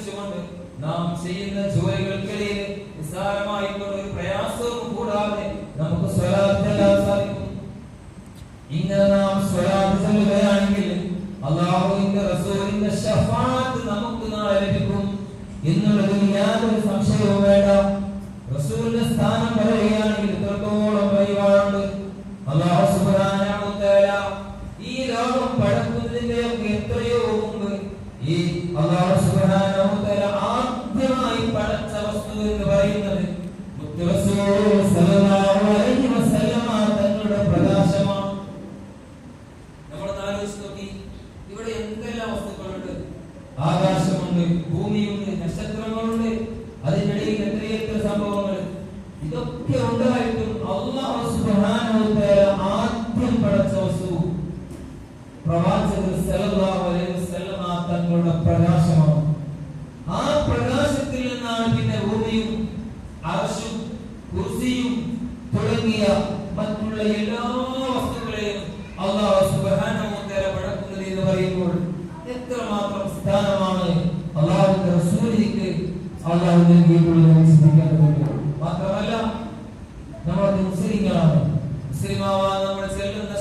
വെച്ചുകൊണ്ട് നാം ചെയ്യുന്ന ജോലികൾക്കിടയിൽ നിസ്സാരമായിട്ടുള്ള ഒരു പ്രയാസവും കൂടാതെ നമുക്ക് സ്വലാത്ത് ചൊല്ലാൻ സാധിക്കും. ഇങ്ങനെ നാം സ്വലാത്ത് ചൊല്ലുകയാണെങ്കിൽ അല്ലാഹുവിന്റെ റസൂലിന്റെ ശഫാഅത്ത് നമുക്ക് നാളെ ലഭിക്കും എന്നുള്ളതിൽ യാതൊരു സംശയവും വേണ്ട. റസൂലിന്റെ സ്ഥാനം പറയുകയാണെങ്കിൽ ഇത്രത്തോളം പരിപാടുണ്ട്. അല്ലാഹു സുബ്ഹാനഹു വ തആല ഈ ലോകം പടക്കുന്നതിന്റെ എത്രയോ മുമ്പ് ഈ അല്ലാഹു സുബ്ഹാനഹു വ തആല ആദ്യമായി പടച്ച വസ്തു എന്ന് പറയുന്നത് മുത്ത് റസൂൽ സല്ലല്ലാഹു അലൈഹി വസല്ലമ തങ്ങളുടെ പ്രകാശമാണ്. നമ്മൾ ആലോചിച്ച് നോക്കി, ഇവിടെ എന്തെല്ലാം വസ്തുക്കളുണ്ട്. ആകാശമുണ്ട്, ഭൂമിയുണ്ട്, നക്ഷത്രങ്ങളുണ്ട്, അതിനിടയിൽ എത്രയെത്ര സംഭവങ്ങൾ. ഇതൊക്കെ ഉണ്ടായിട്ടും അല്ലാഹു സുബ്ഹാനഹു വ തആല ആദ്യം പടച്ച വസ്തു പ്രവാചകർ സല്ലല്ലാഹു അലൈഹി വസല്ലമ തങ്ങളുടെ പ്രകാശമാണ്. ആ പ്രകാശത്തിൽ നിന്നാണ് പിന്നെ ഭൂമിയും അർശും കുർസിയും തുടങ്ങിയ മറ്റുള്ള എല്ലാ വസ്തുക്കളെയും അല്ലാഹു സുബ്ഹാനഹു വ തആല പടക്കുന്നത് എന്ന് പറയുമ്പോൾ എത്രമാത്രം സ്ഥാനമാണ് അല്ലാഹുവിന്റെ റസൂലിന് അല്ലാഹു നൽകിയിട്ടുള്ളത് ചിന്തിക്കേണ്ടതുണ്ട്. മാത്രമല്ല നമ്മൾ മുസ്ലിങ്ങളാണ്. മുസ്ലിമാവാൻ നമ്മൾ ചെല്ലുന്ന